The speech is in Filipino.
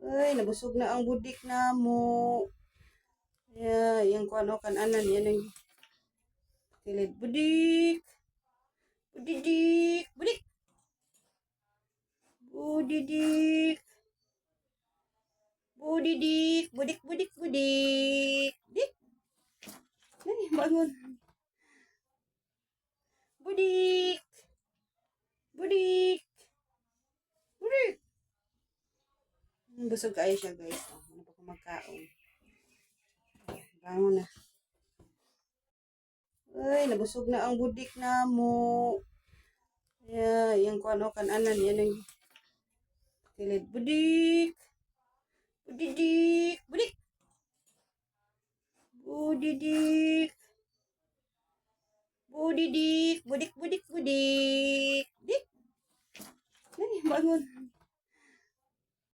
Ay, nabusog na ang budik na mo. Ay, yung kuano kananan yan ang kilid. Budik! Budidik! Budik! Budidik! Budidik! Budik, budik, budik! Dik! Ay, bangun! Budik! Budik! Budik! Busog kayo siya guys. Oh, ano pa kumakaon? Bangon na. Ay, nabusog na ang budik na mo. Ay, yung kuano kananan yan ang kilid. Budik! Budidik! Budik! Budidik! Budidik! Budik, budik, budik! Dik! Ay, bangun!